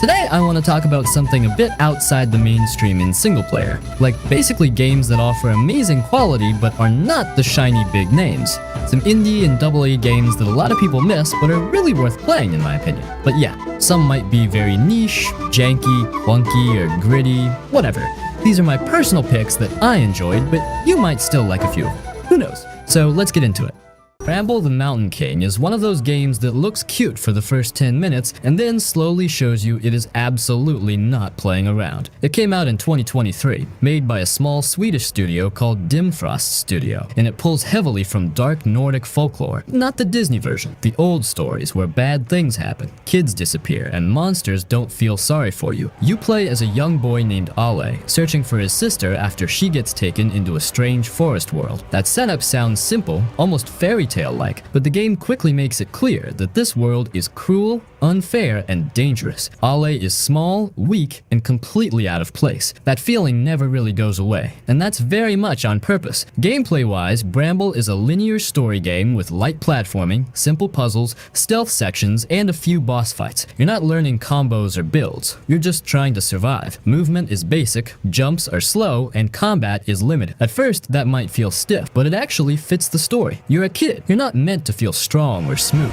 Today I want to talk about something a bit outside the mainstream in single player, like basically games that offer amazing quality but are not the shiny big names. Some indie and AA games that a lot of people miss but are really worth playing in my opinion. But yeah, some might be very niche, janky, clunky, or gritty, whatever. These are my personal picks that I enjoyed, but you might still like a few. Who knows? So let's get into it. Bramble the Mountain King is one of those games that looks cute for the first 10 minutes and then slowly shows you it is absolutely not playing around. It came out in 2023, made by a small Swedish studio called Dimfrost Studio, and it pulls heavily from dark Nordic folklore, not the Disney version, the old stories where bad things happen, kids disappear, and monsters don't feel sorry for you. You play as a young boy named Ale, searching for his sister after she gets taken into a strange forest world. That setup sounds simple, almost fairy tale-like, but the game quickly makes it clear that this world is cruel, unfair, and dangerous. Ale is small, weak, and completely out of place. That feeling never really goes away, and that's very much on purpose. Gameplay-wise, Bramble is a linear story game with light platforming, simple puzzles, stealth sections, and a few boss fights. You're not learning combos or builds, you're just trying to survive. Movement is basic, jumps are slow, and combat is limited. At first, that might feel stiff, but it actually fits the story. You're a kid. You're not meant to feel strong or smooth.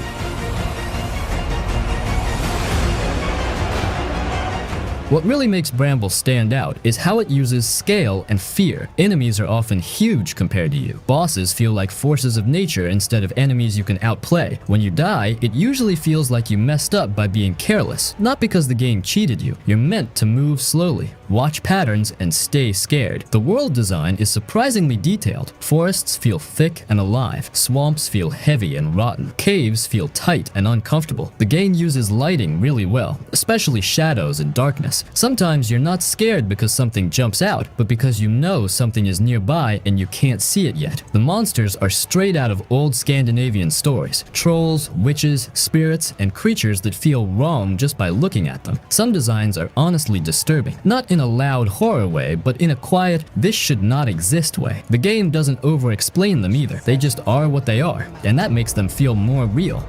What really makes Bramble stand out is how it uses scale and fear. Enemies are often huge compared to you. Bosses feel like forces of nature instead of enemies you can outplay. When you die, it usually feels like you messed up by being careless, not because the game cheated you. You're meant to move slowly, watch patterns, and stay scared. The world design is surprisingly detailed. Forests feel thick and alive. Swamps feel heavy and rotten. Caves feel tight and uncomfortable. The game uses lighting really well, especially shadows and darkness. Sometimes you're not scared because something jumps out, but because you know something is nearby and you can't see it yet. The monsters are straight out of old Scandinavian stories. Trolls, witches, spirits, and creatures that feel wrong just by looking at them. Some designs are honestly disturbing. Not in a loud horror way, but in a quiet, this should not exist way. The game doesn't over-explain them either. They just are what they are, and that makes them feel more real.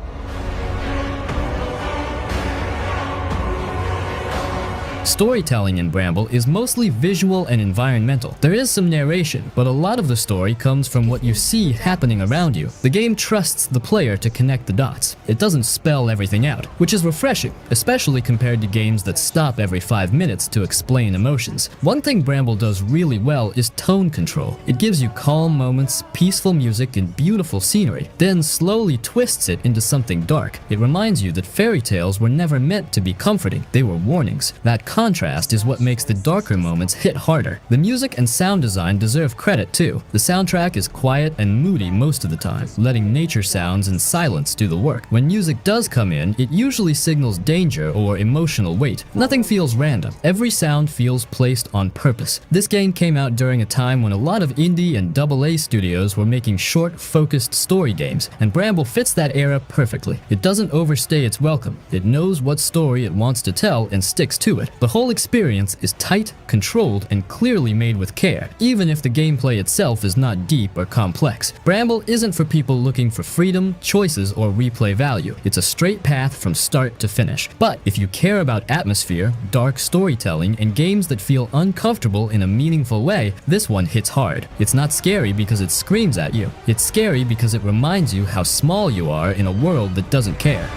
Storytelling in Bramble is mostly visual and environmental. There is some narration, but a lot of the story comes from what you see happening around you. The game trusts the player to connect the dots. It doesn't spell everything out, which is refreshing, especially compared to games that stop every 5 minutes to explain emotions. One thing Bramble does really well is tone control. It gives you calm moments, peaceful music, and beautiful scenery, then slowly twists it into something dark. It reminds you that fairy tales were never meant to be comforting. They were warnings. That contrast is what makes the darker moments hit harder. The music and sound design deserve credit too. The soundtrack is quiet and moody most of the time, letting nature sounds and silence do the work. When music does come in, it usually signals danger or emotional weight. Nothing feels random. Every sound feels placed on purpose. This game came out during a time when a lot of indie and AA studios were making short, focused story games, and Bramble fits that era perfectly. It doesn't overstay its welcome. It knows what story it wants to tell and sticks to it. The whole experience is tight, controlled, and clearly made with care, even if the gameplay itself is not deep or complex. Bramble isn't for people looking for freedom, choices, or replay value. It's a straight path from start to finish. But if you care about atmosphere, dark storytelling, and games that feel uncomfortable in a meaningful way, this one hits hard. It's not scary because it screams at you. It's scary because it reminds you how small you are in a world that doesn't care.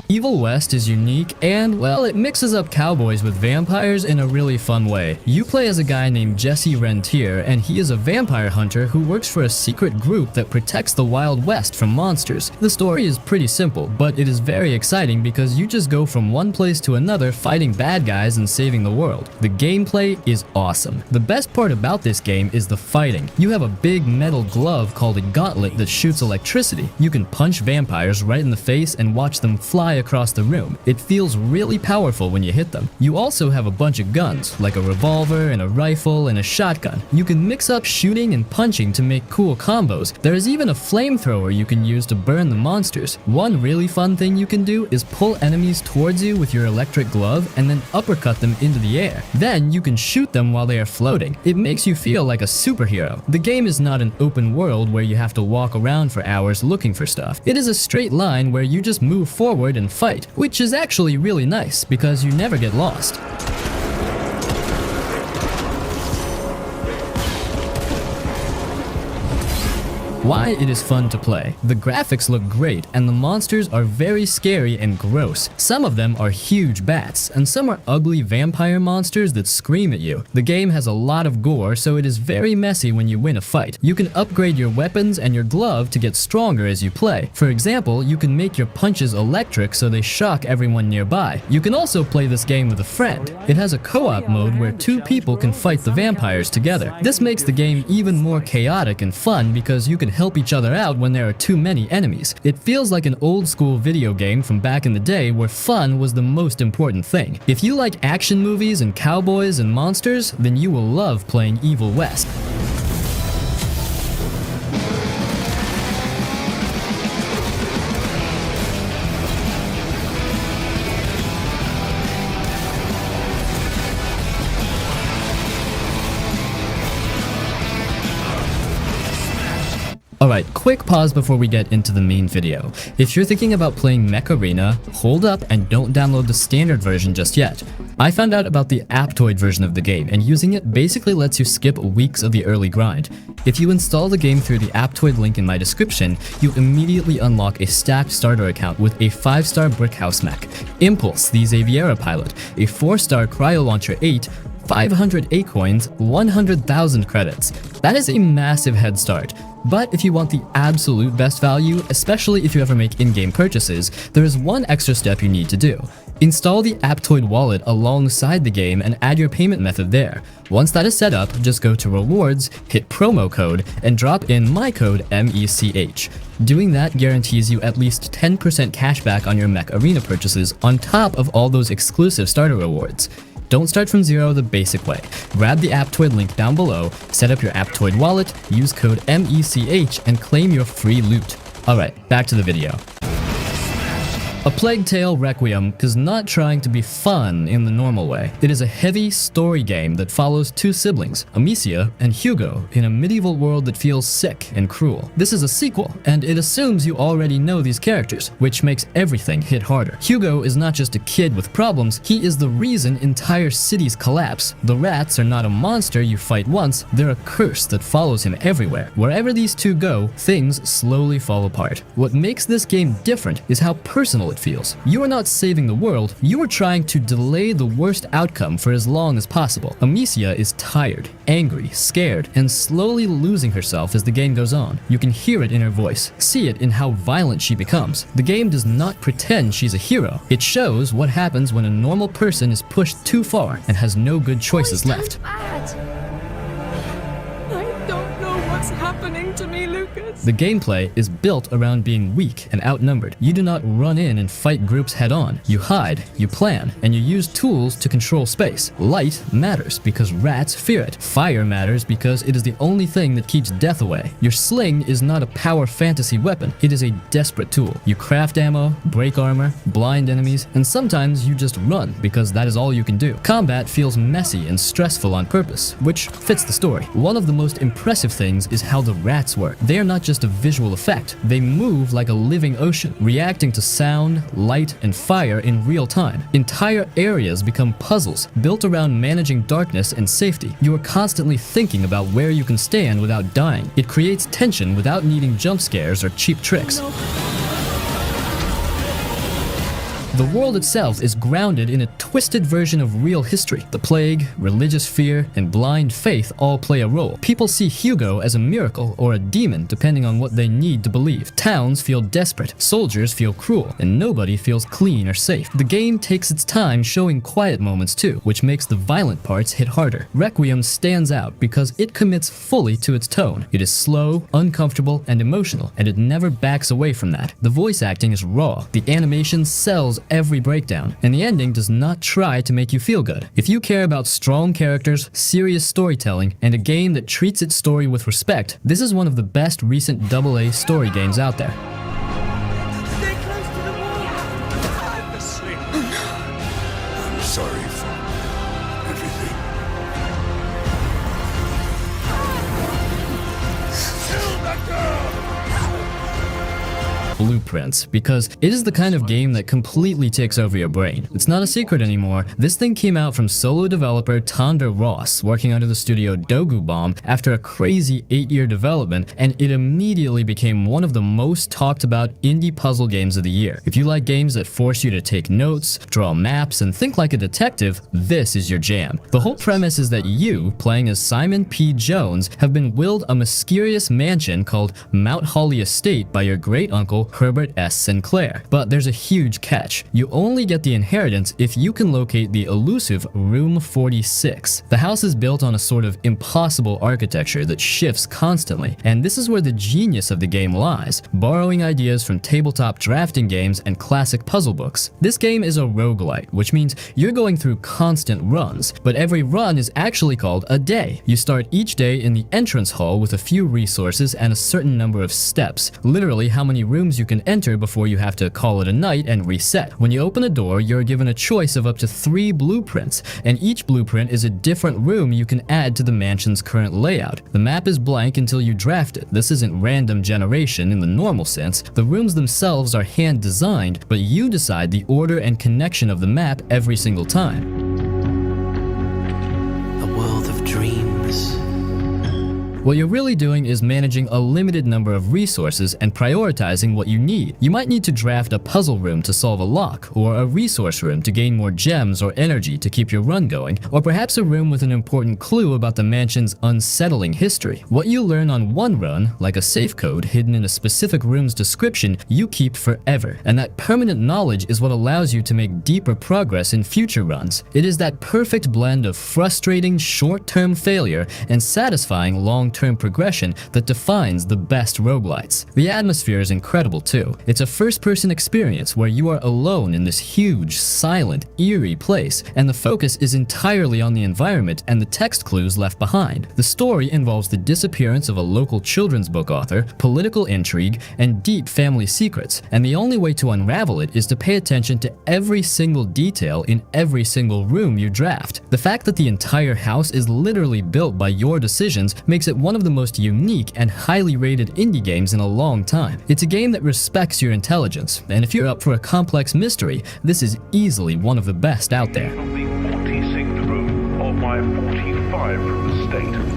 Evil West is unique and, well, it mixes up cowboys with vampires in a really fun way. You play as a guy named Jesse Rentier, and he is a vampire hunter who works for a secret group that protects the Wild West from monsters. The story is pretty simple, but it is very exciting because you just go from one place to another fighting bad guys and saving the world. The gameplay is awesome. The best part about this game is the fighting. You have a big metal glove called a gauntlet that shoots electricity. You can punch vampires right in the face and watch them fly across the room. It feels really powerful when you hit them. You also have a bunch of guns, like a revolver and a rifle and a shotgun. You can mix up shooting and punching to make cool combos. There is even a flamethrower you can use to burn the monsters. One really fun thing you can do is pull enemies towards you with your electric glove and then uppercut them into the air. Then you can shoot them while they are floating. It makes you feel like a superhero. The game is not an open world where you have to walk around for hours looking for stuff. It is a straight line where you just move forward and fight, which is actually really nice because you never get lost. Why it is fun to play. The graphics look great and the monsters are very scary and gross. Some of them are huge bats and some are ugly vampire monsters that scream at you. The game has a lot of gore, so it is very messy when you win a fight. You can upgrade your weapons and your glove to get stronger as you play. For example, you can make your punches electric so they shock everyone nearby. You can also play this game with a friend. It has a co-op mode where two people can fight the vampires together. This makes the game even more chaotic and fun because you can help each other out when there are too many enemies. It feels like an old school video game from back in the day where fun was the most important thing. If you like action movies and cowboys and monsters, then you will love playing Evil West. Alright, quick pause before we get into the main video. If you're thinking about playing MechArena, hold up and don't download the standard version just yet. I found out about the Aptoide version of the game, and using it basically lets you skip weeks of the early grind. If you install the game through the Aptoide link in my description, you immediately unlock a stacked starter account with a 5-star Brickhouse mech, Impulse, the Xaviera pilot, a 4-star Cryo Launcher 8, 500 A-coins, 100,000 credits. That is a massive head start. But if you want the absolute best value, especially if you ever make in-game purchases, there is one extra step you need to do. Install the Aptoide wallet alongside the game and add your payment method there. Once that is set up, just go to Rewards, hit Promo Code, and drop in my code MECH. Doing that guarantees you at least 10% cashback on your MechArena purchases on top of all those exclusive starter rewards. Don't start from zero the basic way. Grab the Aptoide link down below, set up your Aptoide wallet, use code MECH, and claim your free loot. Alright, back to the video. A Plague Tale Requiem is not trying to be fun in the normal way. It is a heavy story game that follows two siblings, Amicia and Hugo, in a medieval world that feels sick and cruel. This is a sequel, and it assumes you already know these characters, which makes everything hit harder. Hugo is not just a kid with problems, he is the reason entire cities collapse. The rats are not a monster you fight once, they're a curse that follows him everywhere. Wherever these two go, things slowly fall apart. What makes this game different is how personal it feels. You are not saving the world, you are trying to delay the worst outcome for as long as possible. Amicia is tired, angry, scared, and slowly losing herself as the game goes on. You can hear it in her voice, see it in how violent she becomes. The game does not pretend she's a hero. It shows what happens when a normal person is pushed too far and has no good choices left. What's happening to me, Lucas? The gameplay is built around being weak and outnumbered. You do not run in and fight groups head on. You hide, you plan, and you use tools to control space. Light matters because rats fear it. Fire matters because it is the only thing that keeps death away. Your sling is not a power fantasy weapon. It is a desperate tool. You craft ammo, break armor, blind enemies, and sometimes you just run because that is all you can do. Combat feels messy and stressful on purpose, which fits the story. One of the most impressive things is how the rats work. They are not just a visual effect. They move like a living ocean, reacting to sound, light, and fire in real time. Entire areas become puzzles, built around managing darkness and safety. You are constantly thinking about where you can stand without dying. It creates tension without needing jump scares or cheap tricks. The world itself is grounded in a twisted version of real history. The plague, religious fear, and blind faith all play a role. People see Hugo as a miracle or a demon depending on what they need to believe. Towns feel desperate, soldiers feel cruel, and nobody feels clean or safe. The game takes its time showing quiet moments too, which makes the violent parts hit harder. Requiem stands out because it commits fully to its tone. It is slow, uncomfortable, and emotional, and it never backs away from that. The voice acting is raw, the animation sells every breakdown, and the ending does not try to make you feel good. If you care about strong characters, serious storytelling, and a game that treats its story with respect, this is one of the best recent AA story games out there. They're close to the wall. I'm asleep. I'm sorry for everything. Kill that girl! Blueprints, because it is the kind of game that completely takes over your brain. It's not a secret anymore. This thing came out from solo developer Tonder Ross, working under the studio Dogu Bomb after a crazy 8-year development, and it immediately became one of the most talked about indie puzzle games of the year. If you like games that force you to take notes, draw maps, and think like a detective, this is your jam. The whole premise is that you, playing as Simon P. Jones, have been willed a mysterious mansion called Mount Holly Estate by your great-uncle Herbert S. Sinclair. But there's a huge catch. You only get the inheritance if you can locate the elusive Room 46. The house is built on a sort of impossible architecture that shifts constantly, and this is where the genius of the game lies, borrowing ideas from tabletop drafting games and classic puzzle books. This game is a roguelite, which means you're going through constant runs, but every run is actually called a day. You start each day in the entrance hall with a few resources and a certain number of steps, literally how many rooms you can enter before you have to call it a night and reset. When you open a door, you're given a choice of up to 3 blueprints, and each blueprint is a different room you can add to the mansion's current layout. The map is blank until you draft it. This isn't random generation in the normal sense. The rooms themselves are hand-designed, but you decide the order and connection of the map every single time. A world of dreams. What you're really doing is managing a limited number of resources and prioritizing what you need. You might need to draft a puzzle room to solve a lock, or a resource room to gain more gems or energy to keep your run going, or perhaps a room with an important clue about the mansion's unsettling history. What you learn on one run, like a safe code hidden in a specific room's description, you keep forever, and that permanent knowledge is what allows you to make deeper progress in future runs. It is that perfect blend of frustrating short-term failure and satisfying long-term progression that defines the best roguelites. The atmosphere is incredible too. It's a first-person experience where you are alone in this huge, silent, eerie place, and the focus is entirely on the environment and the text clues left behind. The story involves the disappearance of a local children's book author, political intrigue, and deep family secrets, and the only way to unravel it is to pay attention to every single detail in every single room you draft. The fact that the entire house is literally built by your decisions makes it one of the most unique and highly rated indie games in a long time. It's a game that respects your intelligence, and if you're up for a complex mystery, this is easily one of the best out there. From the 46th room of my 45-room estate.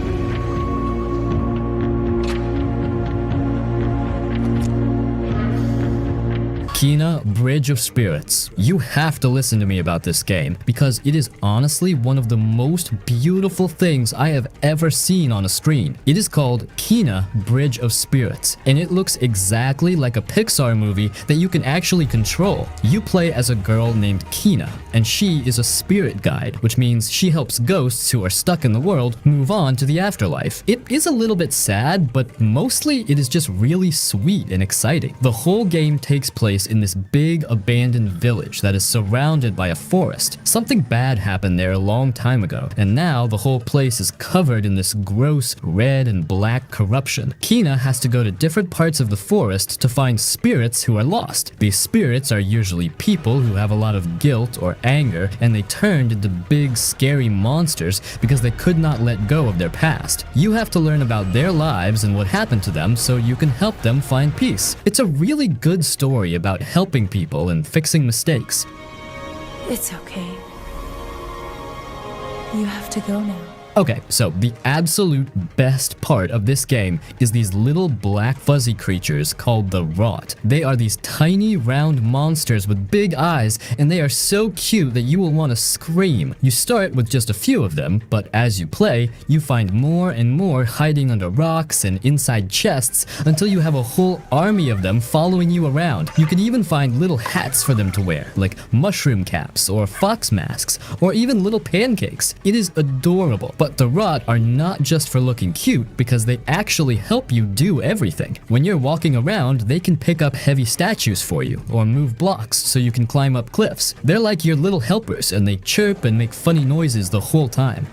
Kena, Bridge of Spirits. You have to listen to me about this game, because it is honestly one of the most beautiful things I have ever seen on a screen. It is called Kena, Bridge of Spirits, and it looks exactly like a Pixar movie that you can actually control. You play as a girl named Kena, and she is a spirit guide, which means she helps ghosts who are stuck in the world move on to the afterlife. It is a little bit sad, but mostly it is just really sweet and exciting. The whole game takes place in this big abandoned village that is surrounded by a forest. Something bad happened there a long time ago, and now the whole place is covered in this gross red and black corruption. Kena has to go to different parts of the forest to find spirits who are lost. These spirits are usually people who have a lot of guilt or anger, and they turned into big scary monsters because they could not let go of their past. You have to learn about their lives and what happened to them so you can help them find peace. It's a really good story about helping people and fixing mistakes. It's okay. You have to go now. Okay, so the absolute best part of this game is these little black fuzzy creatures called the Rot. They are these tiny round monsters with big eyes, and they are so cute that you will want to scream. You start with just a few of them, but as you play, you find more and more hiding under rocks and inside chests until you have a whole army of them following you around. You can even find little hats for them to wear, like mushroom caps or fox masks, or even little pancakes. It is adorable. But the Rot are not just for looking cute, because they actually help you do everything. When you're walking around, they can pick up heavy statues for you, or move blocks so you can climb up cliffs. They're like your little helpers, and they chirp and make funny noises the whole time.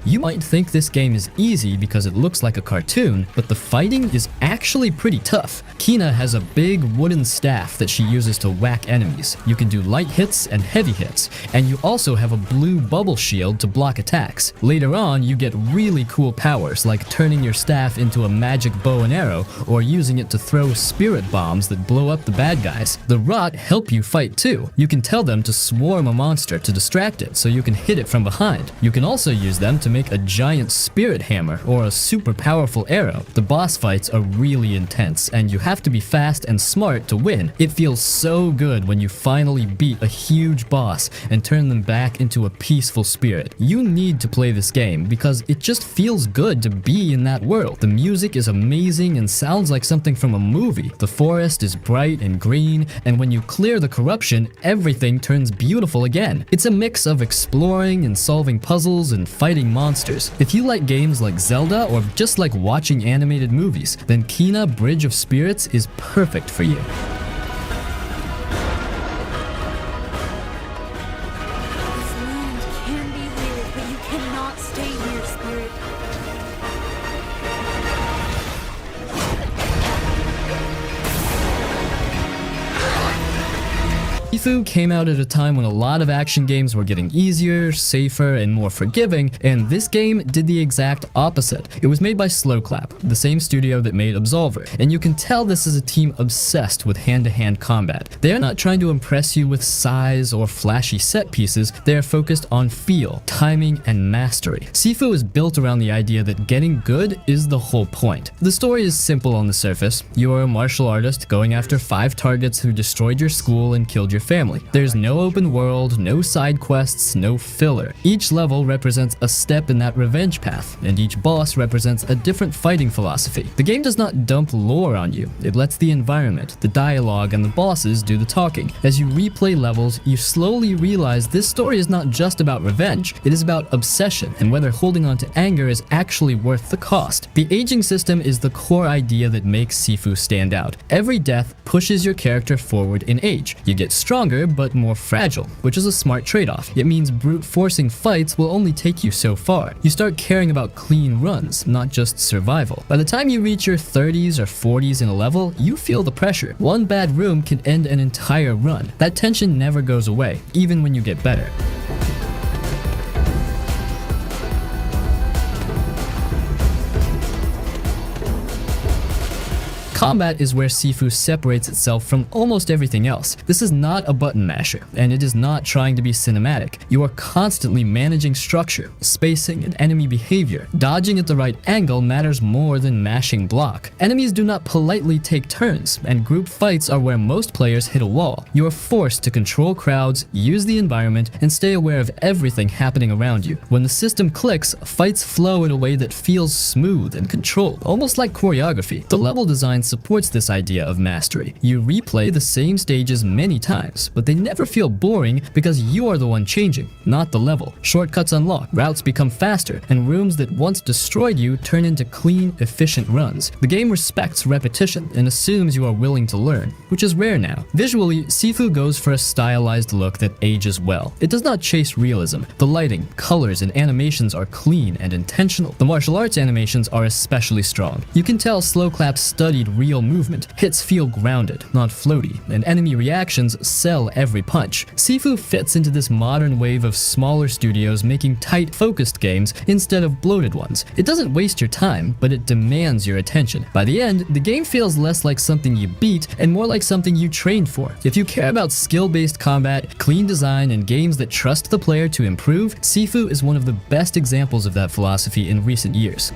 You might think this game is easy because it looks like a cartoon, but the fighting is actually pretty tough. Kina has a big wooden staff that she uses to whack enemies. You can do light hits and heavy hits, and you also have a blue bubble shield to block attacks. Later on, you get really cool powers like turning your staff into a magic bow and arrow, or using it to throw spirit bombs that blow up the bad guys. The Rot help you fight too. You can tell them to swarm a monster to distract it so you can hit it from behind. You can also use them to make a giant spirit hammer or a super powerful arrow. The boss fights are really intense, and you have to be fast and smart to win. It feels so good when you finally beat a huge boss and turn them back into a peaceful spirit. You need to play this game because it just feels good to be in that world. The music is amazing and sounds like something from a movie. The forest is bright and green, and when you clear the corruption, everything turns beautiful again. It's a mix of exploring and solving puzzles and fighting monsters. If you like games like Zelda or just like watching animated movies, then Kena Bridge of Spirits is perfect for you. This land can be weird, but you cannot stay here, Spirit. Sifu came out at a time when a lot of action games were getting easier, safer, and more forgiving, and this game did the exact opposite. It was made by Slowclap, the same studio that made Absolver, and you can tell this is a team obsessed with hand-to-hand combat. They are not trying to impress you with size or flashy set pieces, they are focused on feel, timing, and mastery. Sifu is built around the idea that getting good is the whole point. The story is simple on the surface. You are a martial artist going after 5 targets who destroyed your school and killed your family. There's no open world, no side quests, no filler. Each level represents a step in that revenge path, and each boss represents a different fighting philosophy. The game does not dump lore on you. It lets the environment, the dialogue, and the bosses do the talking. As you replay levels, you slowly realize this story is not just about revenge. It is about obsession and whether holding on to anger is actually worth the cost. The aging system is the core idea that makes Sifu stand out. Every death pushes your character forward in age. You get stronger but more fragile, which is a smart trade-off. It means brute forcing fights will only take you so far. You start caring about clean runs, not just survival. By the time you reach your 30s or 40s in a level, you feel the pressure. One bad room can end an entire run. That tension never goes away, even when you get better. Combat is where Sifu separates itself from almost everything else. This is not a button masher, and it is not trying to be cinematic. You are constantly managing structure, spacing, and enemy behavior. Dodging at the right angle matters more than mashing block. Enemies do not politely take turns, and group fights are where most players hit a wall. You are forced to control crowds, use the environment, and stay aware of everything happening around you. When the system clicks, fights flow in a way that feels smooth and controlled, almost like choreography. The level design supports this idea of mastery. You replay the same stages many times, but they never feel boring because you are the one changing, not the level. Shortcuts unlock, routes become faster, and rooms that once destroyed you turn into clean, efficient runs. The game respects repetition and assumes you are willing to learn, which is rare now. Visually, Sifu goes for a stylized look that ages well. It does not chase realism. The lighting, colors, and animations are clean and intentional. The martial arts animations are especially strong. You can tell Slowclap studied real movement. Hits feel grounded, not floaty, and enemy reactions sell every punch. Sifu fits into this modern wave of smaller studios making tight, focused games instead of bloated ones. It doesn't waste your time, but it demands your attention. By the end, the game feels less like something you beat and more like something you trained for. If you care about skill-based combat, clean design, and games that trust the player to improve, Sifu is one of the best examples of that philosophy in recent years.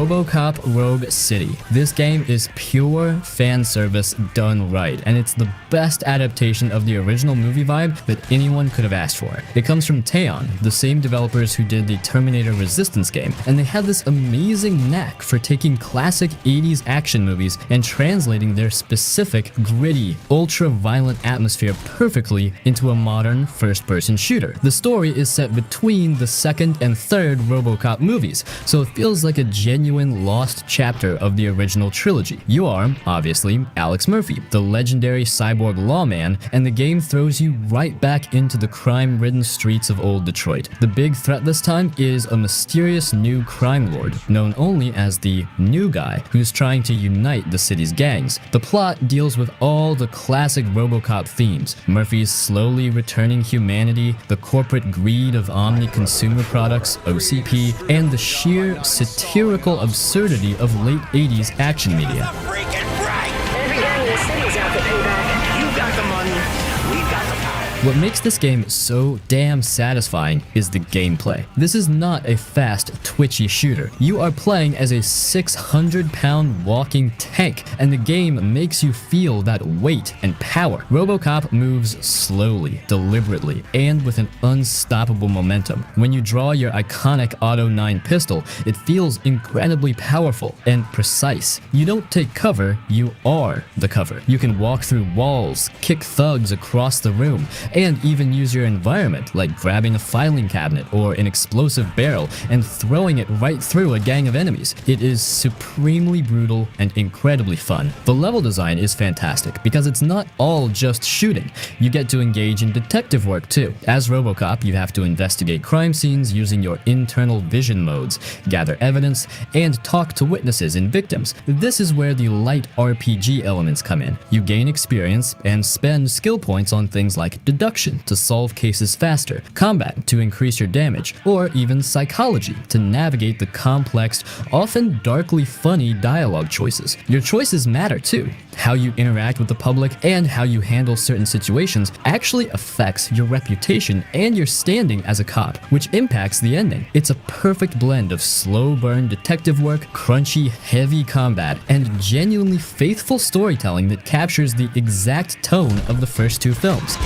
Robocop Rogue City. This game is pure fan service done right, and it's the best adaptation of the original movie vibe that anyone could have asked for. It comes from Teon, the same developers who did the Terminator Resistance game, and they had this amazing knack for taking classic 80s action movies and translating their specific, gritty, ultra-violent atmosphere perfectly into a modern first-person shooter. The story is set between the second and third Robocop movies, so it feels like a genuine lost chapter of the original trilogy. You are, obviously, Alex Murphy, the legendary cyborg lawman, and the game throws you right back into the crime-ridden streets of old Detroit. The big threat this time is a mysterious new crime lord, known only as the New Guy, who's trying to unite the city's gangs. The plot deals with all the classic Robocop themes: Murphy's slowly returning humanity, the corporate greed of Omni consumer products, OCP, and the sheer satirical absurdity of late 80s action media. Freaking right! Every gang in the city's out to pay back. You got the money, we got the power. What makes this game so damn satisfying is the gameplay. This is not a fast, twitchy shooter. You are playing as a 600-pound walking tank, and the game makes you feel that weight and power. Robocop moves slowly, deliberately, and with an unstoppable momentum. When you draw your iconic Auto 9 pistol, it feels incredibly powerful and precise. You don't take cover, you are the cover. You can walk through walls, kick thugs across the room, and even use your environment, like grabbing a filing cabinet or an explosive barrel and throwing it right through a gang of enemies. It is supremely brutal and incredibly fun. The level design is fantastic because it's not all just shooting. You get to engage in detective work too. As Robocop, you have to investigate crime scenes using your internal vision modes, gather evidence, and talk to witnesses and victims. This is where the light RPG elements come in. You gain experience and spend skill points on things like deduction to solve cases faster, combat to increase your damage, or even psychology to navigate the complex, often darkly funny dialogue choices. Your choices matter too. How you interact with the public and how you handle certain situations actually affects your reputation and your standing as a cop, which impacts the ending. It's a perfect blend of slow burn detective work, crunchy, heavy combat, and genuinely faithful storytelling that captures the exact tone of the first two films.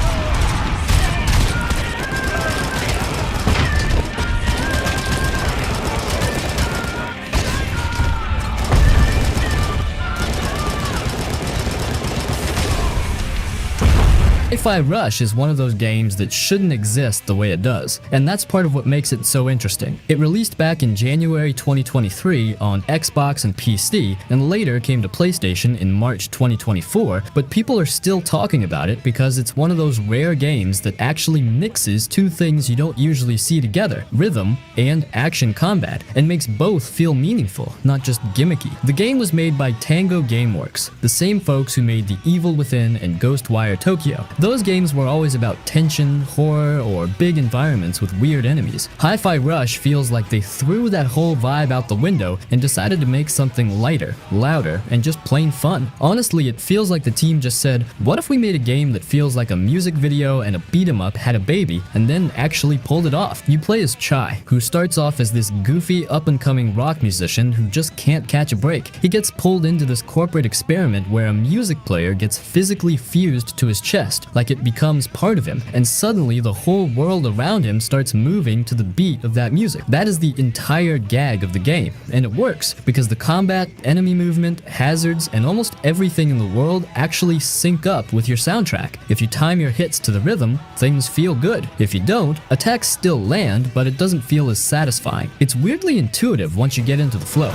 Hi-Fi Rush is one of those games that shouldn't exist the way it does, and that's part of what makes it so interesting. It released back in January 2023 on Xbox and PC, and later came to PlayStation in March 2024, but people are still talking about it because it's one of those rare games that actually mixes two things you don't usually see together, rhythm and action combat, and makes both feel meaningful, not just gimmicky. The game was made by Tango Gameworks, the same folks who made The Evil Within and Ghostwire Tokyo. Those games were always about tension, horror, or big environments with weird enemies. Hi-Fi Rush feels like they threw that whole vibe out the window and decided to make something lighter, louder, and just plain fun. Honestly, it feels like the team just said, what if we made a game that feels like a music video and a beat-em-up had a baby, and then actually pulled it off? You play as Chai, who starts off as this goofy, up-and-coming rock musician who just can't catch a break. He gets pulled into this corporate experiment where a music player gets physically fused to his chest, like it becomes part of him, and suddenly the whole world around him starts moving to the beat of that music. That is the entire gag of the game, and it works because the combat, enemy movement, hazards, and almost everything in the world actually sync up with your soundtrack. If you time your hits to the rhythm, things feel good. If you don't, attacks still land, but it doesn't feel as satisfying. It's weirdly intuitive once you get into the flow.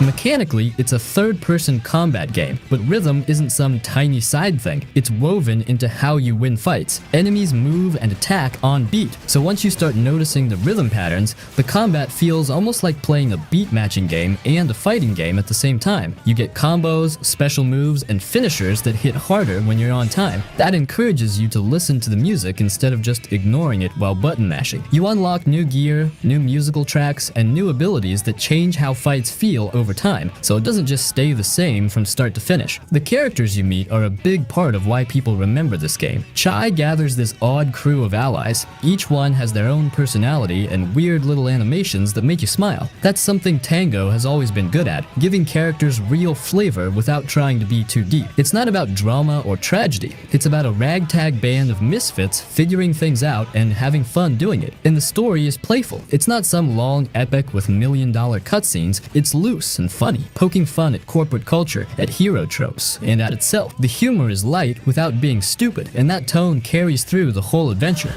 Mechanically, it's a third-person combat game, but rhythm isn't some tiny side thing. It's woven into how you win fights. Enemies move and attack on beat, so once you start noticing the rhythm patterns, the combat feels almost like playing a beat matching game and a fighting game at the same time. You get combos, special moves, and finishers that hit harder when you're on time. That encourages you to listen to the music instead of just ignoring it while button mashing. You unlock new gear, new musical tracks, and new abilities that change how fights feel over time, so it doesn't just stay the same from start to finish. The characters you meet are a big part of why people remember this game. Chai gathers this odd crew of allies. Each one has their own personality and weird little animations that make you smile. That's something Tango has always been good at, giving characters real flavor without trying to be too deep. It's not about drama or tragedy. It's about a ragtag band of misfits figuring things out and having fun doing it. And the story is playful. It's not some long epic with million-dollar cutscenes. It's loose and funny, poking fun at corporate culture, at hero tropes, and at itself. The humor is light without being stupid, and that tone carries through the whole adventure.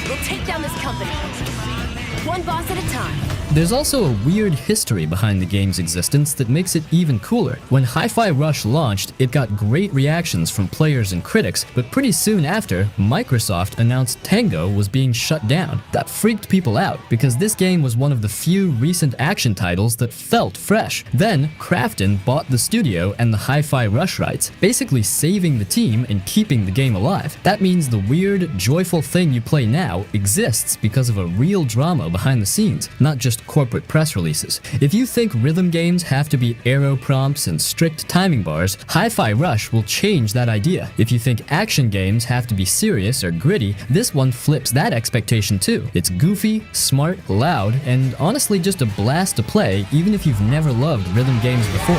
We'll take down this company. One boss at a time. There's also a weird history behind the game's existence that makes it even cooler. When Hi-Fi Rush launched, it got great reactions from players and critics, but pretty soon after, Microsoft announced Tango was being shut down. That freaked people out, because this game was one of the few recent action titles that felt fresh. Then, Krafton bought the studio and the Hi-Fi Rush rights, basically saving the team and keeping the game alive. That means the weird, joyful thing you play now exists because of a real drama behind the scenes, not just corporate press releases. If you think rhythm games have to be arrow prompts and strict timing bars, Hi-Fi Rush will change that idea. If you think action games have to be serious or gritty, this one flips that expectation too. It's goofy, smart, loud, and honestly just a blast to play even if you've never loved rhythm games before.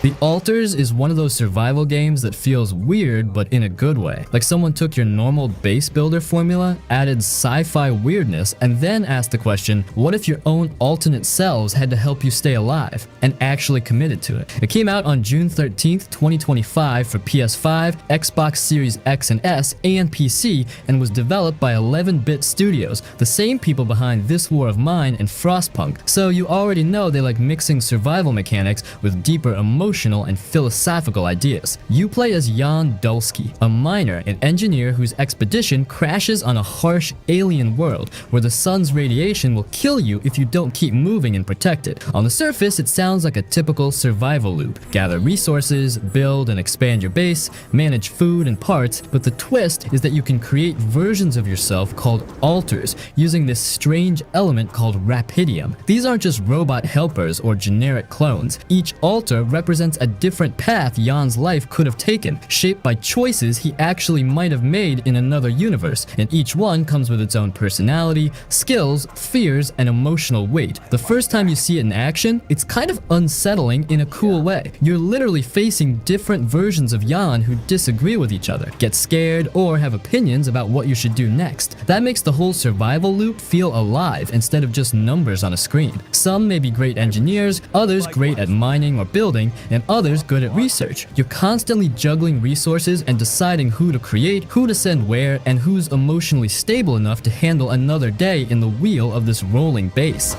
The Alters is one of those survival games that feels weird but in a good way. Like someone took your normal base builder formula, added sci-fi weirdness, and then asked the question, what if your own alternate selves had to help you stay alive? And actually committed to it. It came out on June 13th, 2025 for PS5, Xbox Series X and S, and PC, and was developed by 11-bit studios, the same people behind This War of Mine and Frostpunk. So you already know they like mixing survival mechanics with deeper emotional and philosophical ideas. You play as Jan Dulski, a miner and engineer whose expedition crashes on a harsh alien world where the sun's radiation will kill you if you don't keep moving and protect it. On the surface, it sounds like a typical survival loop. Gather resources, build and expand your base, manage food and parts, but the twist is that you can create versions of yourself called alters using this strange element called rapidium. These aren't just robot helpers or generic clones. Each alter represents a different path Jan's life could have taken, shaped by choices he actually might have made in another universe, and each one comes with its own personality, skills, fears, and emotional weight. The first time you see it in action, it's kind of unsettling in a cool way. You're literally facing different versions of Jan who disagree with each other, get scared, or have opinions about what you should do next. That makes the whole survival loop feel alive instead of just numbers on a screen. Some may be great engineers, others great at mining or building, and others good at research. You're constantly juggling resources and deciding who to create, who to send where, and who's emotionally stable enough to handle another day in the wheel of this rolling base.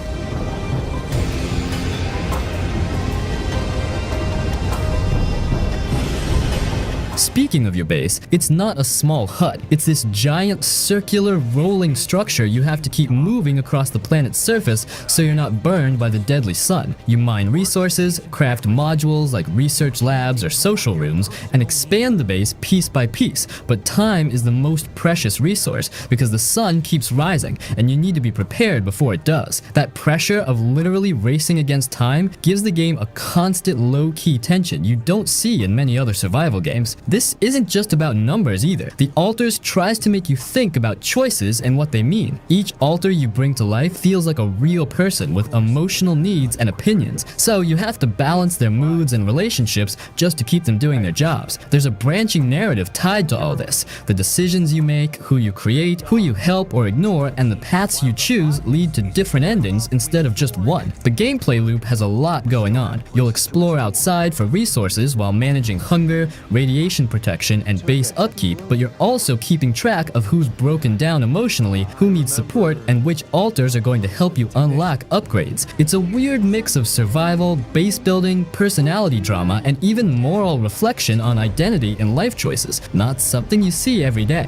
Speaking of your base, it's not a small hut. It's this giant circular rolling structure you have to keep moving across the planet's surface so you're not burned by the deadly sun. You mine resources, craft modules like research labs or social rooms, and expand the base piece by piece. But time is the most precious resource because the sun keeps rising and you need to be prepared before it does. That pressure of literally racing against time gives the game a constant low-key tension you don't see in many other survival games. This isn't just about numbers either. The altars tries to make you think about choices and what they mean. Each altar you bring to life feels like a real person with emotional needs and opinions, so you have to balance their moods and relationships just to keep them doing their jobs. There's a branching narrative tied to all this. The decisions you make, who you create, who you help or ignore, and the paths you choose lead to different endings instead of just one. The gameplay loop has a lot going on. You'll explore outside for resources while managing hunger, radiation protection, and base upkeep, but you're also keeping track of who's broken down emotionally, who needs support, and which altars are going to help you unlock upgrades. It's a weird mix of survival, base building, personality drama, and even moral reflection on identity and life choices. Not something you see every day.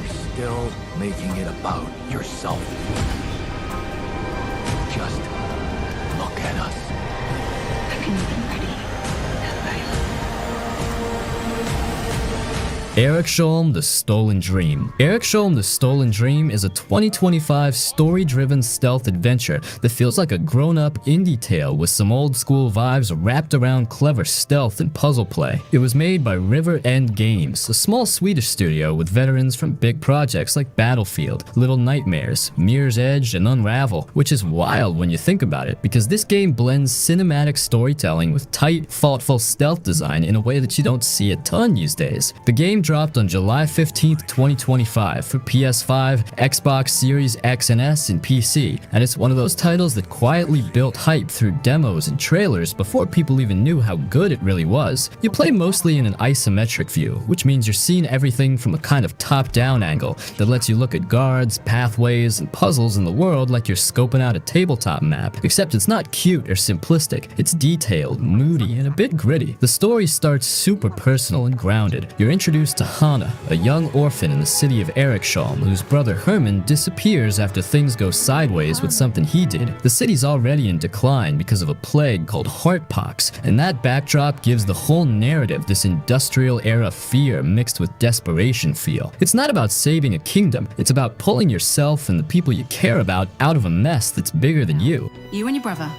Still making it about yourself. Just look at us. Eriksholm, The Stolen Dream. Eriksholm, The Stolen Dream is a 2025 story-driven stealth adventure that feels like a grown-up indie tale with some old-school vibes wrapped around clever stealth and puzzle play. It was made by River End Games, a small Swedish studio with veterans from big projects like Battlefield, Little Nightmares, Mirror's Edge, and Unravel, which is wild when you think about it, because this game blends cinematic storytelling with tight, thoughtful stealth design in a way that you don't see a ton these days. The game dropped on July 15th, 2025 for PS5, Xbox Series X and S, and PC, and it's one of those titles that quietly built hype through demos and trailers before people even knew how good it really was. You play mostly in an isometric view, which means you're seeing everything from a kind of top-down angle that lets you look at guards, pathways, and puzzles in the world like you're scoping out a tabletop map, except it's not cute or simplistic. It's detailed, moody, and a bit gritty. The story starts super personal and grounded. You're introduced to Hannah, a young orphan in the city of Eriksholm whose brother Herman disappears after things go sideways with something he did. The city's already in decline because of a plague called heartpox, and that backdrop gives the whole narrative this industrial era fear mixed with desperation feel. It's not about saving a kingdom, it's about pulling yourself and the people you care about out of a mess that's bigger than you. You and your brother.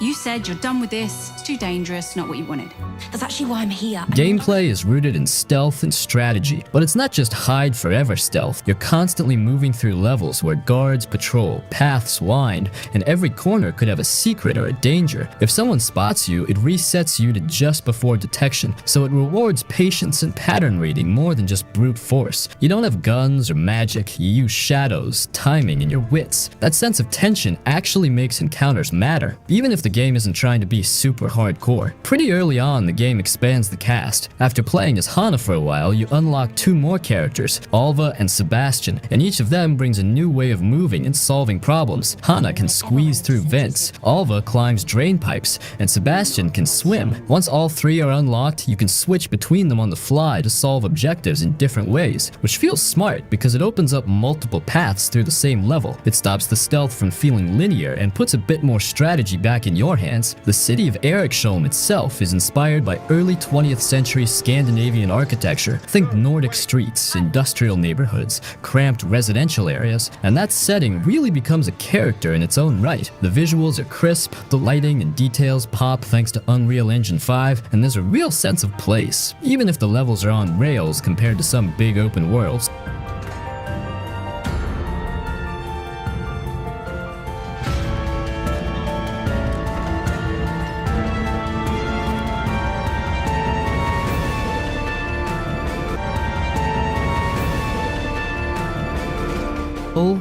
You said you're done with this, it's too dangerous, not what you wanted. That's actually why I'm here. Gameplay is rooted in stealth and strategy, but it's not just hide forever stealth. You're constantly moving through levels where guards patrol, paths wind, and every corner could have a secret or a danger. If someone spots you, it resets you to just before detection, so it rewards patience and pattern reading more than just brute force. You don't have guns or magic, you use shadows, timing, and your wits. That sense of tension actually makes encounters matter, even if the game isn't trying to be super hardcore. Pretty early on, the game expands the cast. After playing as Hannah for a while, you unlock two more characters, Alva and Sebastian, and each of them brings a new way of moving and solving problems. Hannah can squeeze through vents, Alva climbs drain pipes, and Sebastian can swim. Once all three are unlocked, you can switch between them on the fly to solve objectives in different ways, which feels smart because it opens up multiple paths through the same level. It stops the stealth from feeling linear and puts a bit more strategy back in your hands. The city of Eriksholm itself is inspired by early 20th century Scandinavian architecture. Think Nordic streets, industrial neighborhoods, cramped residential areas, and that setting really becomes a character in its own right. The visuals are crisp, the lighting and details pop thanks to Unreal Engine 5, and there's a real sense of place, even if the levels are on rails compared to some big open worlds.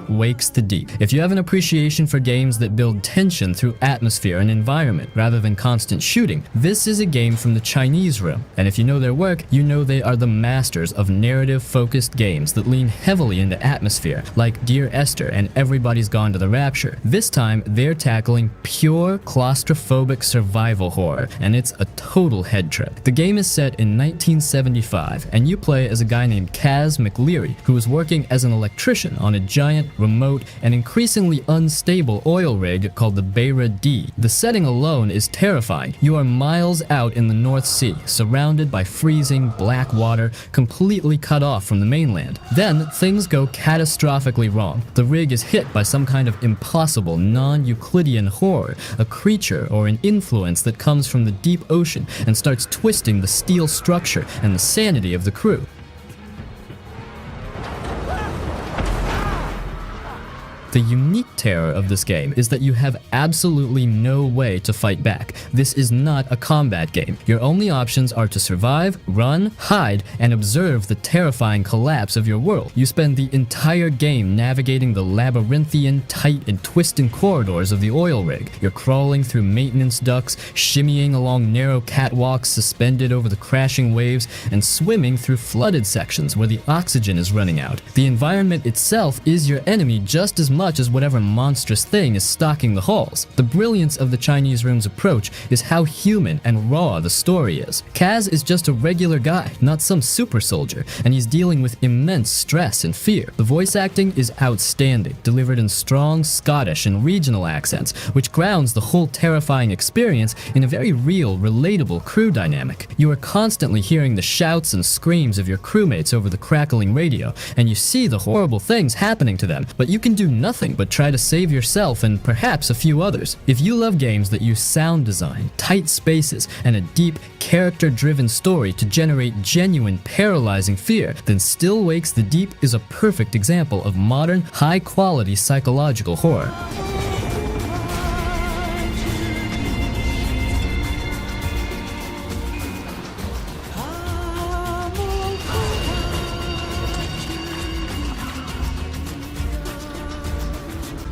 Wakes the deep. If you have an appreciation for games that build tension through atmosphere and environment rather than constant shooting, this is a game from the Chinese room. And if you know their work, you know they are the masters of narrative-focused games that lean heavily into atmosphere, like Dear Esther and Everybody's Gone to the Rapture. This time, they're tackling pure claustrophobic survival horror, and it's a total head trip. The game is set in 1975, and you play as a guy named Kaz McLeary, who is working as an electrician on a giant remote, and increasingly unstable oil rig called the Beira D. The setting alone is terrifying. You are miles out in the North Sea, surrounded by freezing black water, completely cut off from the mainland. Then, things go catastrophically wrong. The rig is hit by some kind of impossible, non-Euclidean horror, a creature or an influence that comes from the deep ocean and starts twisting the steel structure and the sanity of the crew. The unique terror of this game is that you have absolutely no way to fight back. This is not a combat game. Your only options are to survive, run, hide, and observe the terrifying collapse of your world. You spend the entire game navigating the labyrinthian, tight, and twisting corridors of the oil rig. You're crawling through maintenance ducts, shimmying along narrow catwalks suspended over the crashing waves, and swimming through flooded sections where the oxygen is running out. The environment itself is your enemy just as much as whatever monstrous thing is stalking the halls. The brilliance of the Chinese room's approach is how human and raw the story is. Kaz is just a regular guy, not some super soldier, and he's dealing with immense stress and fear. The voice acting is outstanding, delivered in strong Scottish and regional accents, which grounds the whole terrifying experience in a very real, relatable crew dynamic. You are constantly hearing the shouts and screams of your crewmates over the crackling radio, and you see the horrible things happening to them, but you can do nothing but try to save yourself and perhaps a few others. If you love games that use sound design, tight spaces, and a deep, character-driven story to generate genuine, paralyzing fear, then Still Wakes the Deep is a perfect example of modern, high-quality psychological horror.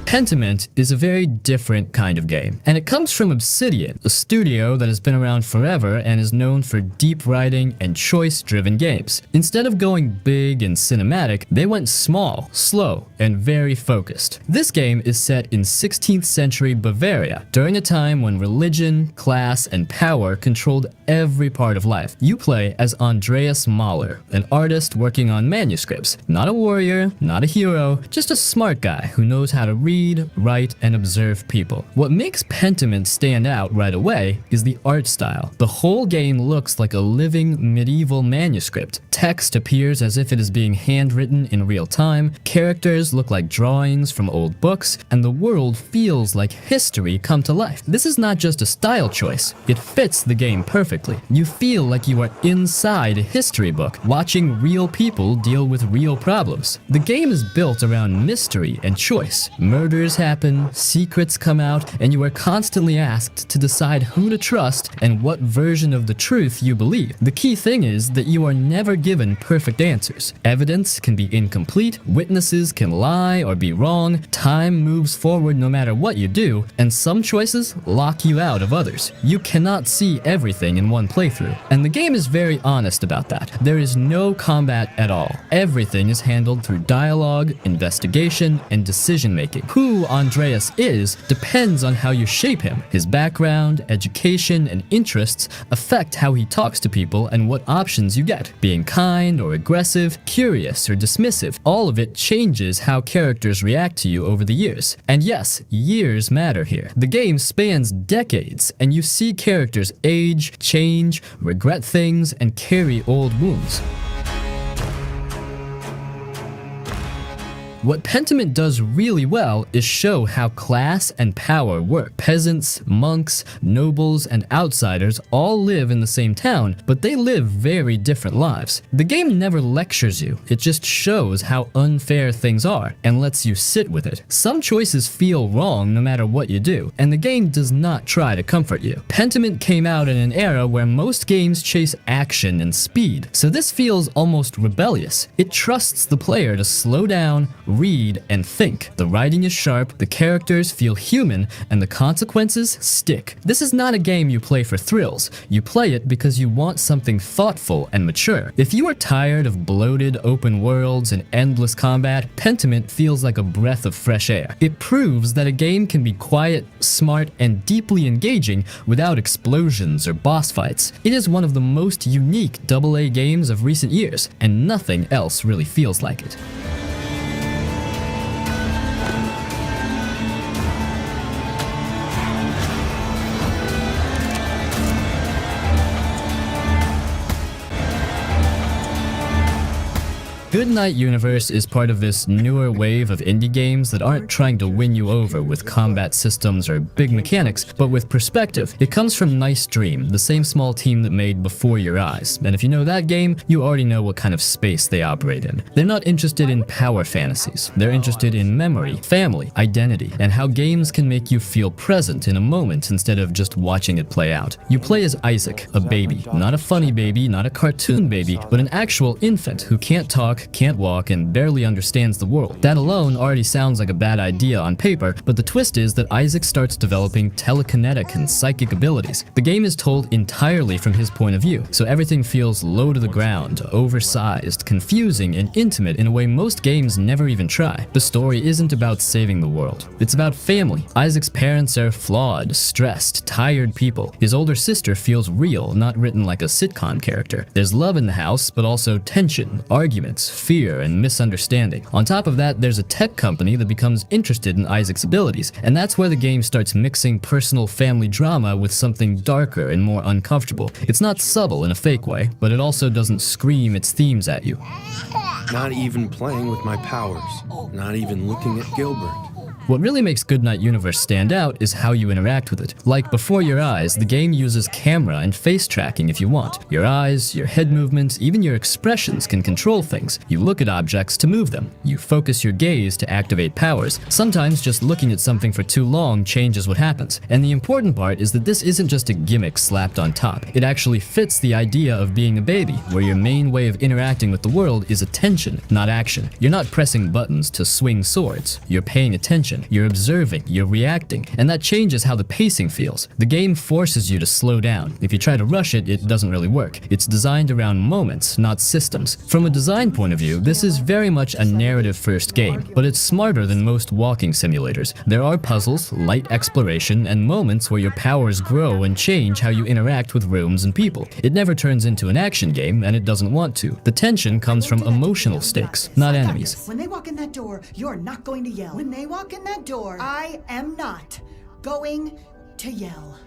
Pentiment is a very different kind of game, and it comes from Obsidian, a studio that has been around forever and is known for deep writing and choice-driven games. Instead of going big and cinematic, they went small, slow, and very focused. This game is set in 16th century Bavaria, during a time when religion, class, and power controlled every part of life. You play as Andreas Mahler, an artist working on manuscripts. Not a warrior, not a hero, just a smart guy who knows how to read, write, and observe people. What makes Pentiment stand out right away is the art style. The whole game looks like a living medieval manuscript. Text appears as if it is being handwritten in real time, characters look like drawings from old books, and the world feels like history come to life. This is not just a style choice, it fits the game perfectly. You feel like you are inside a history book, watching real people deal with real problems. The game is built around mystery and choice. Murders happen, secrets come out, and you are constantly asked to decide who to trust and what version of the truth you believe. The key thing is that you are never given perfect answers. Evidence can be incomplete, witnesses can lie or be wrong, time moves forward no matter what you do, and some choices lock you out of others. You cannot see everything in one playthrough, and the game is very honest about that. There is no combat at all. Everything is handled through dialogue, investigation, and decision-making. Who Andreas is depends on how you shape him. His background, education, and interests affect how he talks to people and what options you get. Being kind or aggressive, curious or dismissive, all of it changes how characters react to you over the years. And yes, years matter here. The game spans decades, and you see characters age, change, regret things, and carry old wounds. What Pentiment does really well is show how class and power work. Peasants, monks, nobles, and outsiders all live in the same town, but they live very different lives. The game never lectures you, it just shows how unfair things are and lets you sit with it. Some choices feel wrong no matter what you do, and the game does not try to comfort you. Pentiment came out in an era where most games chase action and speed, so this feels almost rebellious. It trusts the player to slow down, read, and think. The writing is sharp, the characters feel human, and the consequences stick. This is not a game you play for thrills. You play it because you want something thoughtful and mature. If you are tired of bloated open worlds and endless combat, Pentiment feels like a breath of fresh air. It proves that a game can be quiet, smart, and deeply engaging without explosions or boss fights. It is one of the most unique AA games of recent years, and nothing else really feels like it. Goodnight Universe is part of this newer wave of indie games that aren't trying to win you over with combat systems or big mechanics, but with perspective. It comes from Nice Dream, the same small team that made Before Your Eyes, and if you know that game, you already know what kind of space they operate in. They're not interested in power fantasies. They're interested in memory, family, identity, and how games can make you feel present in a moment instead of just watching it play out. You play as Isaac, a baby. Not a funny baby, not a cartoon baby, but an actual infant who can't talk, can't walk, and barely understands the world. That alone already sounds like a bad idea on paper, but the twist is that Isaac starts developing telekinetic and psychic abilities. The game is told entirely from his point of view, so everything feels low to the ground, oversized, confusing, and intimate in a way most games never even try. The story isn't about saving the world. It's about family. Isaac's parents are flawed, stressed, tired people. His older sister feels real, not written like a sitcom character. There's love in the house, but also tension, arguments, fear, and misunderstanding. On top of that, there's a tech company that becomes interested in Isaac's abilities, and that's where the game starts mixing personal family drama with something darker and more uncomfortable. It's not subtle in a fake way, but it also doesn't scream its themes at you. Not even playing with my powers. Not even looking at Gilbert. What really makes Goodnight Universe stand out is how you interact with it. Like Before Your Eyes, the game uses camera and face tracking if you want. Your eyes, your head movements, even your expressions can control things. You look at objects to move them. You focus your gaze to activate powers. Sometimes just looking at something for too long changes what happens. And the important part is that this isn't just a gimmick slapped on top. It actually fits the idea of being a baby, where your main way of interacting with the world is attention, not action. You're not pressing buttons to swing swords. You're paying attention. You're observing, you're reacting, and that changes how the pacing feels. The game forces you to slow down. If you try to rush it, it doesn't really work. It's designed around moments, not systems. From a design point of view, this is very much a narrative-first game, but it's smarter than most walking simulators. There are puzzles, light exploration, and moments where your powers grow and change how you interact with rooms and people. It never turns into an action game, and it doesn't want to. The tension comes from emotional stakes, not enemies. When they walk in that door, you're not going to yell. When they walk in that door, I am not going to yell.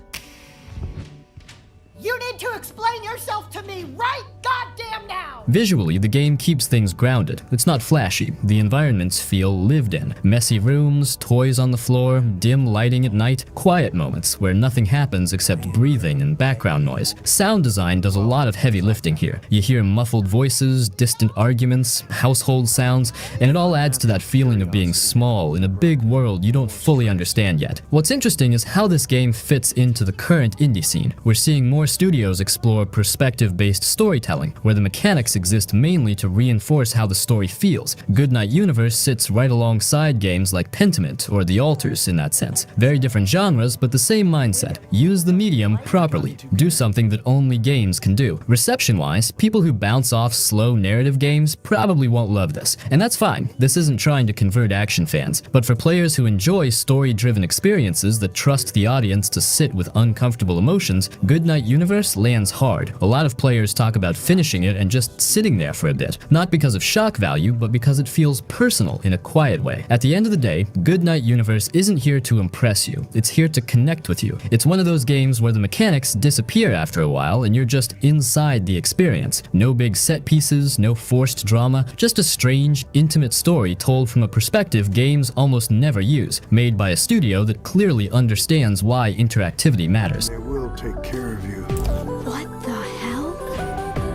You need to explain yourself to me right goddamn now! Visually, the game keeps things grounded. It's not flashy. The environments feel lived in. Messy rooms, toys on the floor, dim lighting at night, quiet moments where nothing happens except breathing and background noise. Sound design does a lot of heavy lifting here. You hear muffled voices, distant arguments, household sounds, and it all adds to that feeling of being small in a big world you don't fully understand yet. What's interesting is how this game fits into the current indie scene. We're seeing more studios explore perspective-based storytelling, where the mechanics exist mainly to reinforce how the story feels. Goodnight Universe sits right alongside games like Pentiment or The Altars in that sense. Very different genres, but the same mindset. Use the medium properly. Do something that only games can do. Reception-wise, people who bounce off slow narrative games probably won't love this, and that's fine. This isn't trying to convert action fans, but for players who enjoy story-driven experiences that trust the audience to sit with uncomfortable emotions, Goodnight Universe lands hard. A lot of players talk about finishing it and just sitting there for a bit, not because of shock value, but because it feels personal in a quiet way. At the end of the day, Goodnight Universe isn't here to impress you, it's here to connect with you. It's one of those games where the mechanics disappear after a while and you're just inside the experience. No big set pieces, no forced drama, just a strange, intimate story told from a perspective games almost never use, made by a studio that clearly understands why interactivity matters. They will take care of you. What the hell?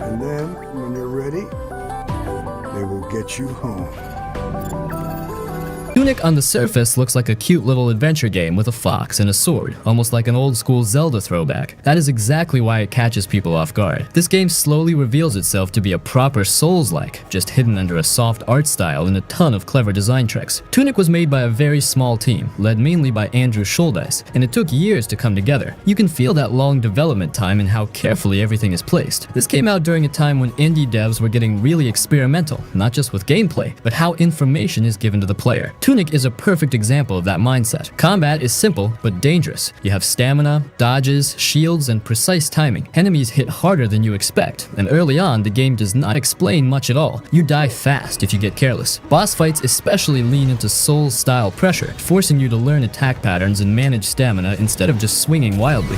And then, when you're ready, they will get you home. Tunic on the surface looks like a cute little adventure game with a fox and a sword, almost like an old-school Zelda throwback. That is exactly why it catches people off guard. This game slowly reveals itself to be a proper Souls-like, just hidden under a soft art style and a ton of clever design tricks. Tunic was made by a very small team, led mainly by Andrew Schuldeis, and it took years to come together. You can feel that long development time and how carefully everything is placed. This came out during a time when indie devs were getting really experimental, not just with gameplay, but how information is given to the player. Tunic is a perfect example of that mindset. Combat is simple, but dangerous. You have stamina, dodges, shields, and precise timing. Enemies hit harder than you expect, and early on, the game does not explain much at all. You die fast if you get careless. Boss fights especially lean into Souls-style pressure, forcing you to learn attack patterns and manage stamina instead of just swinging wildly.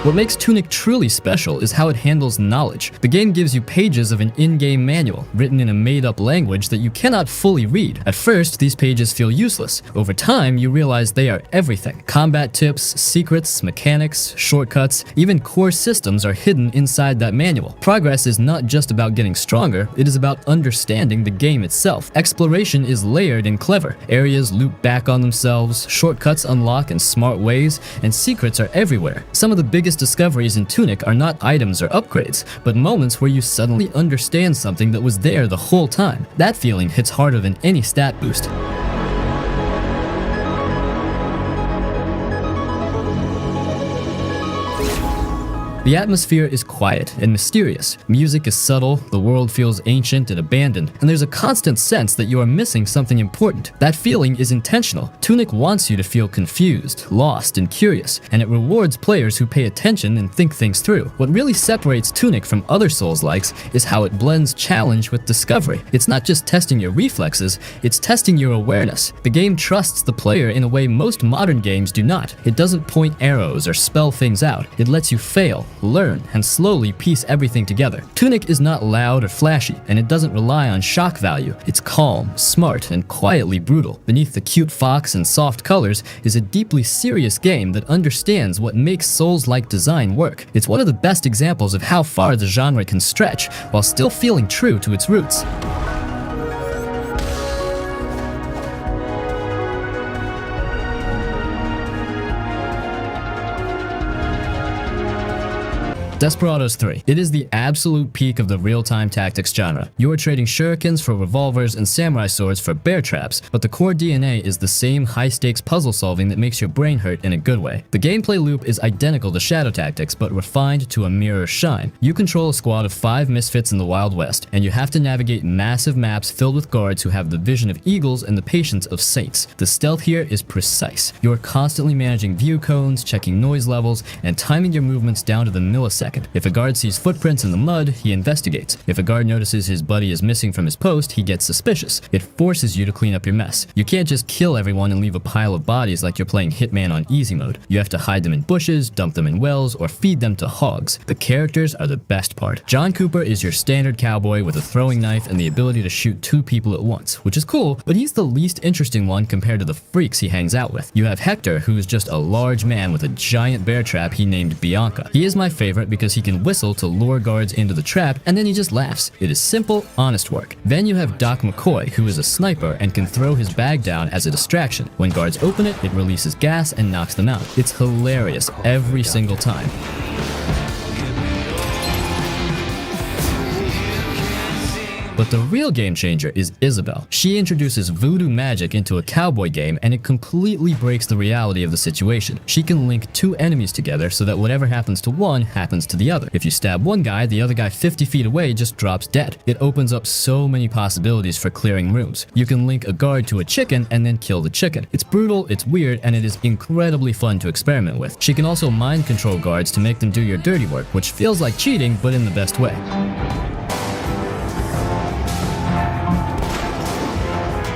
What makes Tunic truly special is how it handles knowledge. The game gives you pages of an in-game manual, written in a made-up language that you cannot fully read. At first, these pages feel useless. Over time, you realize they are everything. Combat tips, secrets, mechanics, shortcuts, even core systems are hidden inside that manual. Progress is not just about getting stronger, it is about understanding the game itself. Exploration is layered and clever. Areas loop back on themselves, shortcuts unlock in smart ways, and secrets are everywhere. Some of the biggest discoveries in Tunic are not items or upgrades, but moments where you suddenly understand something that was there the whole time. That feeling hits harder than any stat boost. The atmosphere is quiet and mysterious. Music is subtle, the world feels ancient and abandoned, and there's a constant sense that you are missing something important. That feeling is intentional. Tunic wants you to feel confused, lost, and curious, and it rewards players who pay attention and think things through. What really separates Tunic from other Souls-likes is how it blends challenge with discovery. It's not just testing your reflexes, it's testing your awareness. The game trusts the player in a way most modern games do not. It doesn't point arrows or spell things out. It lets you fail, learn, and slowly piece everything together. Tunic is not loud or flashy, and it doesn't rely on shock value. It's calm, smart, and quietly brutal. Beneath the cute fox and soft colors is a deeply serious game that understands what makes Souls-like design work. It's one of the best examples of how far the genre can stretch while still feeling true to its roots. Desperados 3. It is the absolute peak of the real-time tactics genre. You are trading shurikens for revolvers and samurai swords for bear traps, but the core DNA is the same high-stakes puzzle solving that makes your brain hurt in a good way. The gameplay loop is identical to Shadow Tactics, but refined to a mirror's shine. You control a squad of 5 misfits in the Wild West, and you have to navigate massive maps filled with guards who have the vision of eagles and the patience of saints. The stealth here is precise. You are constantly managing view cones, checking noise levels, and timing your movements down to the millisecond. If a guard sees footprints in the mud, he investigates. If a guard notices his buddy is missing from his post, he gets suspicious. It forces you to clean up your mess. You can't just kill everyone and leave a pile of bodies like you're playing Hitman on easy mode. You have to hide them in bushes, dump them in wells, or feed them to hogs. The characters are the best part. John Cooper is your standard cowboy with a throwing knife and the ability to shoot 2 people at once, which is cool, but he's the least interesting one compared to the freaks he hangs out with. You have Hector, who is just a large man with a giant bear trap he named Bianca. He is my favorite because he can whistle to lure guards into the trap, and then he just laughs. It is simple, honest work. Then you have Doc McCoy, who is a sniper and can throw his bag down as a distraction. When guards open it, it releases gas and knocks them out. It's hilarious every single time. But the real game changer is Isabel. She introduces voodoo magic into a cowboy game, and it completely breaks the reality of the situation. She can link 2 enemies together so that whatever happens to one happens to the other. If you stab one guy, the other guy 50 feet away just drops dead. It opens up so many possibilities for clearing rooms. You can link a guard to a chicken and then kill the chicken. It's brutal, it's weird, and it is incredibly fun to experiment with. She can also mind control guards to make them do your dirty work, which feels like cheating, but in the best way.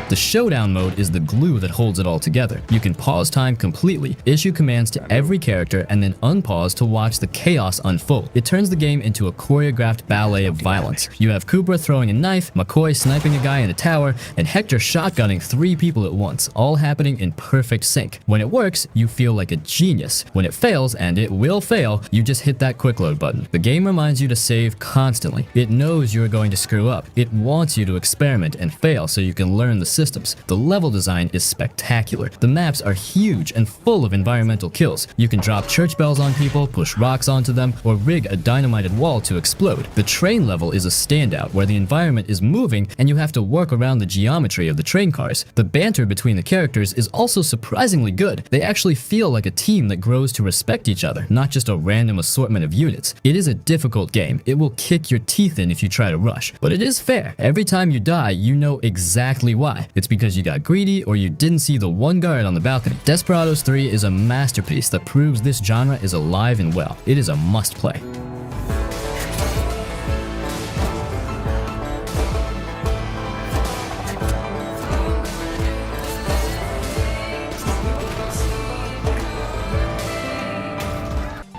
The showdown mode is the glue that holds it all together. You can pause time completely, issue commands to every character, and then unpause to watch the chaos unfold. It turns the game into a choreographed ballet of violence. You have Cooper throwing a knife, McCoy sniping a guy in a tower, and Hector shotgunning 3 people at once, all happening in perfect sync. When it works, you feel like a genius. When it fails, and it will fail, you just hit that quick load button. The game reminds you to save constantly. It knows you are going to screw up. It wants you to experiment and fail so you can learn the system. The level design is spectacular. The maps are huge and full of environmental kills. You can drop church bells on people, push rocks onto them, or rig a dynamited wall to explode. The train level is a standout where the environment is moving and you have to work around the geometry of the train cars. The banter between the characters is also surprisingly good. They actually feel like a team that grows to respect each other, not just a random assortment of units. It is a difficult game. It will kick your teeth in if you try to rush, but it is fair. Every time you die, you know exactly why. It's because you got greedy or you didn't see the one guard on the balcony. Desperados 3 is a masterpiece that proves this genre is alive and well. It is a must-play.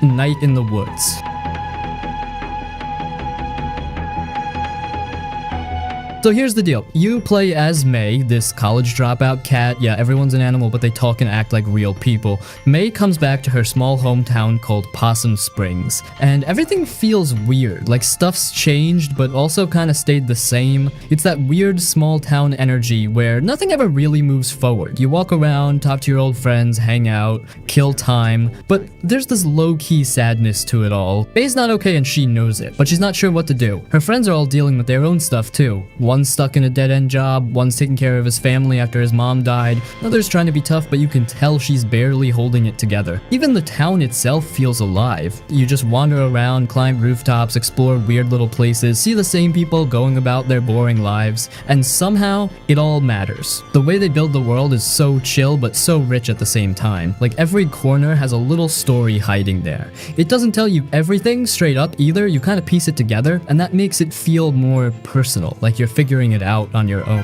Night in the Woods. So here's the deal. You play as May, this college dropout cat. Yeah, everyone's an animal, but they talk and act like real people. May comes back to her small hometown called Possum Springs, and everything feels weird. Like stuff's changed, but also kind of stayed the same. It's that weird small town energy where nothing ever really moves forward. You walk around, talk to your old friends, hang out, kill time, but there's this low-key sadness to it all. May's not okay and she knows it, but she's not sure what to do. Her friends are all dealing with their own stuff too. One's stuck in a dead-end job, one's taking care of his family after his mom died, another's trying to be tough, but you can tell she's barely holding it together. Even the town itself feels alive. You just wander around, climb rooftops, explore weird little places, see the same people going about their boring lives, and somehow, it all matters. The way they build the world is so chill, but so rich at the same time. Like every corner has a little story hiding there. It doesn't tell you everything straight up either, you kind of piece it together, and that makes it feel more personal, like you're figuring it out on your own.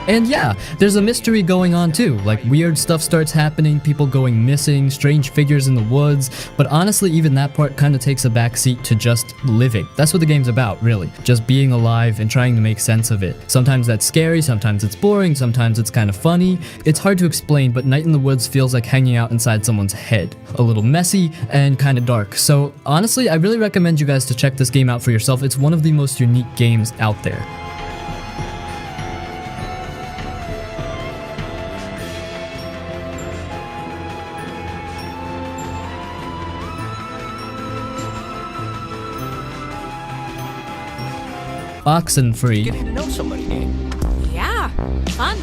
And yeah, there's a mystery going on too, like weird stuff starts happening, people going missing, strange figures in the woods, but honestly even that part kind of takes a backseat to just living. That's what the game's about, really. Just being alive and trying to make sense of it. Sometimes that's scary, sometimes it's boring, sometimes it's kind of funny. It's hard to explain, but Night in the Woods feels like hanging out inside someone's head. A little messy and kind of dark. So honestly, I really recommend you guys to check this game out for yourself. It's one of the most unique games out there. Oxenfree. Getting to know somebody new. Yeah, fun.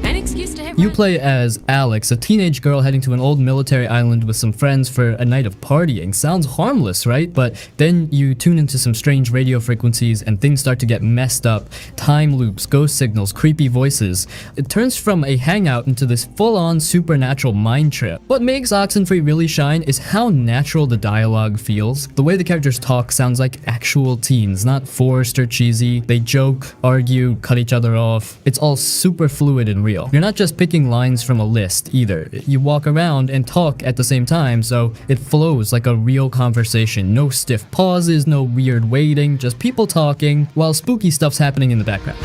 An excuse to hit You run. play as Alex, a teenage girl heading to an old military island with some friends for a night of partying. Sounds harmless, right? But then you tune into some strange radio frequencies and things start to get messed up. Time loops, ghost signals, creepy voices. It turns from a hangout into this full-on supernatural mind trip. What makes Oxenfree really shine is how natural the dialogue feels. The way the characters talk sounds like actual teens, not forced or cheesy. They joke, argue, cut each other off. It's all super fluid and real. You're not just picking lines from a list either. You walk around and talk at the same time, so it flows like a real conversation. No stiff pauses, no weird waiting, just people talking while spooky stuff's happening in the background.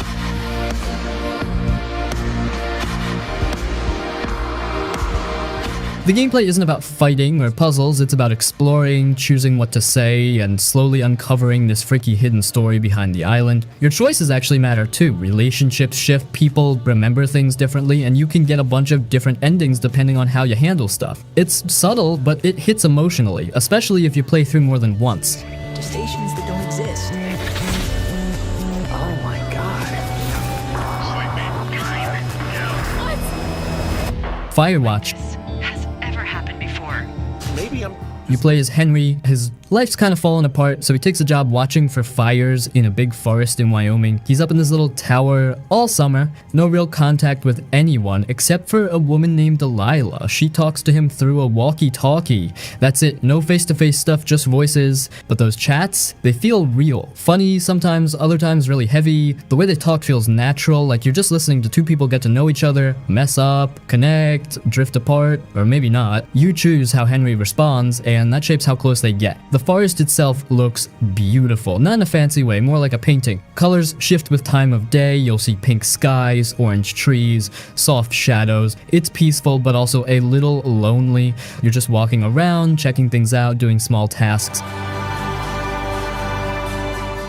The gameplay isn't about fighting or puzzles, it's about exploring, choosing what to say, and slowly uncovering this freaky hidden story behind the island. Your choices actually matter too. Relationships shift, people remember things differently, and you can get a bunch of different endings depending on how you handle stuff. It's subtle, but it hits emotionally, especially if you play through more than once. To stations that don't exist. Oh my god. Firewatch. Maybe I'm... You play as Henry. His life's kind of fallen apart, so he takes a job watching for fires in a big forest in Wyoming. He's up in this little tower all summer, no real contact with anyone except for a woman named Delilah. She talks to him through a walkie-talkie. That's it, no face-to-face stuff, just voices. But those chats, they feel real. Funny sometimes, other times really heavy. The way they talk feels natural, like you're just listening to two people get to know each other, mess up, connect, drift apart, or maybe not. You choose how Henry responds, and that shapes how close they get. The forest itself looks beautiful, not in a fancy way, more like a painting. Colors shift with time of day. You'll see pink skies, orange trees, soft shadows. It's peaceful, but also a little lonely. You're just walking around, checking things out, doing small tasks.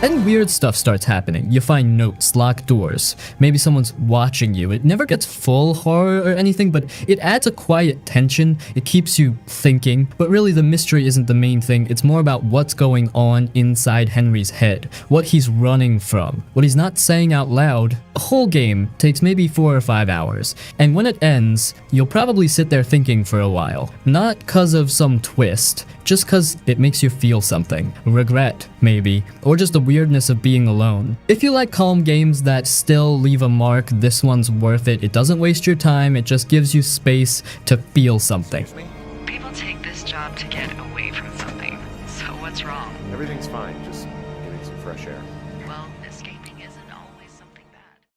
And weird stuff starts happening. You find notes, locked doors. Maybe someone's watching you. It never gets full horror or anything, but it adds a quiet tension. It keeps you thinking. But really the mystery isn't the main thing. It's more about what's going on inside Henry's head. What he's running from. What he's not saying out loud. The whole game takes maybe 4 or 5 hours. And when it ends, you'll probably sit there thinking for a while. Not cause of some twist, just cause it makes you feel something. Regret, maybe. Or just the weirdness of being alone. If you like calm games that still leave a mark, this one's worth it. It doesn't waste your time, it just gives you space to feel something. People take this job to get away from something. So what's wrong? Everything's fine, just getting some fresh air.